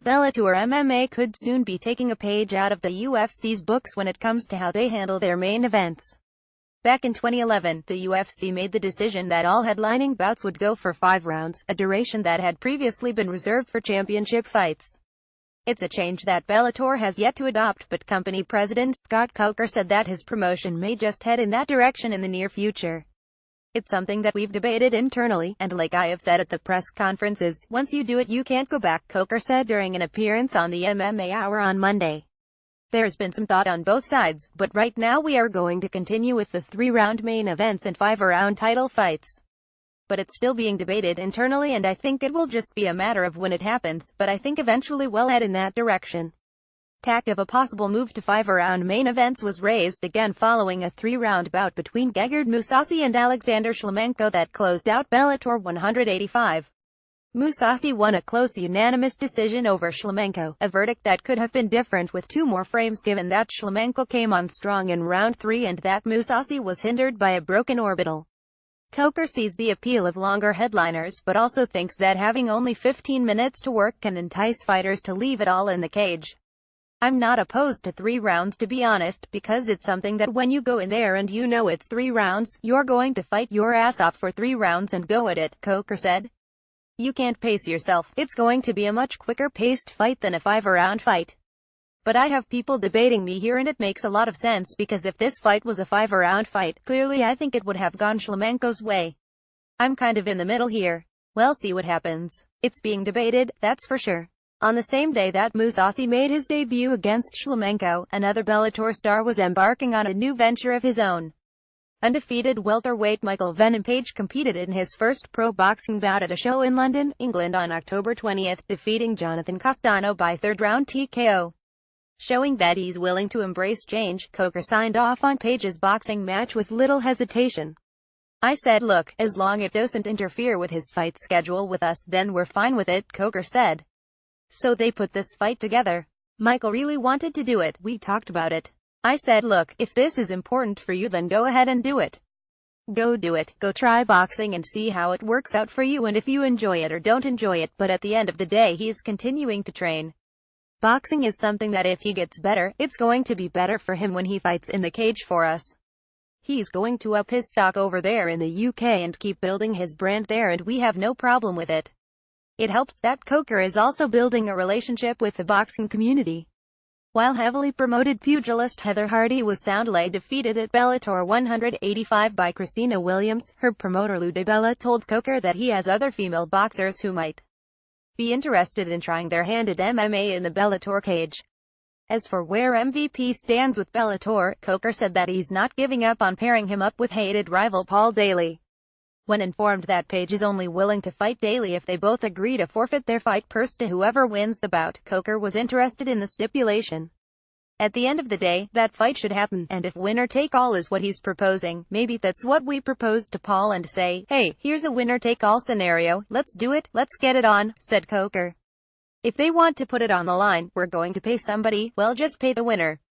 Bellator MMA could soon be taking a page out of the UFC's books when it comes to how they handle their main events. Back in 2011, the UFC made the decision that all headlining bouts would go for 5 rounds, a duration that had previously been reserved for championship fights. It's a change that Bellator has yet to adopt, but company president Scott Coker said that his promotion may just head in that direction in the near future. It's something that we've debated internally, and like I have said at the press conferences, once you do it you can't go back, Coker said during an appearance on the MMA Hour on Monday. There's been some thought on both sides, but right now we are going to continue with the 3-round main events and 5-round title fights. But it's still being debated internally, and I think it will just be a matter of when it happens, but I think eventually we'll head in that direction. Talk of a possible move to 5-round main events was raised again following a 3-round bout between Gegard Mousasi and Alexander Shlemenko that closed out Bellator 185. Mousasi won a close unanimous decision over Shlemenko, a verdict that could have been different with 2 more frames given that Shlemenko came on strong in round 3 and that Mousasi was hindered by a broken orbital. Coker sees the appeal of longer headliners, but also thinks that having only 15 minutes to work can entice fighters to leave it all in the cage. I'm not opposed to 3 rounds, to be honest, because it's something that when you go in there and you know it's 3 rounds, you're going to fight your ass off for 3 rounds and go at it, Coker said. You can't pace yourself. It's going to be a much quicker paced fight than a 5-round fight. But I have people debating me here, and it makes a lot of sense because if this fight was a 5-round fight, clearly I think it would have gone Shlemenko's way. I'm kind of in the middle here. We'll see what happens. It's being debated, that's for sure. On the same day that Mousasi made his debut against Shlemenko, another Bellator star was embarking on a new venture of his own. Undefeated welterweight Michael Venom Page competed in his first pro boxing bout at a show in London, England on October 20th, defeating Jonathan Castano by 3rd-round TKO. Showing that he's willing to embrace change, Coker signed off on Page's boxing match with little hesitation. I said, look, as long as it doesn't interfere with his fight schedule with us, then we're fine with it, Coker said. So they put this fight together. Michael really wanted to do it. We talked about it. I said, look, if this is important for you, then go ahead and do it. Go do it. Go try boxing and see how it works out for you and if you enjoy it or don't enjoy it. But at the end of the day, he's continuing to train. Boxing is something that if he gets better, it's going to be better for him when he fights in the cage for us. He's going to up his stock over there in the UK and keep building his brand there, and we have no problem with it. It helps that Coker is also building a relationship with the boxing community. While heavily promoted pugilist Heather Hardy was soundly defeated at Bellator 185 by Christina Williams, her promoter Lou DiBella told Coker that he has other female boxers who might be interested in trying their hand at MMA in the Bellator cage. As for where MVP stands with Bellator, Coker said that he's not giving up on pairing him up with hated rival Paul Daley. When informed that Page is only willing to fight Daley if they both agree to forfeit their fight purse to whoever wins the bout, Coker was interested in the stipulation. At the end of the day, that fight should happen, and if winner-take-all is what he's proposing, maybe that's what we propose to Paul and say, hey, here's a winner-take-all scenario, let's do it, let's get it on, said Coker. If they want to put it on the line, we're going to pay somebody, well just pay the winner.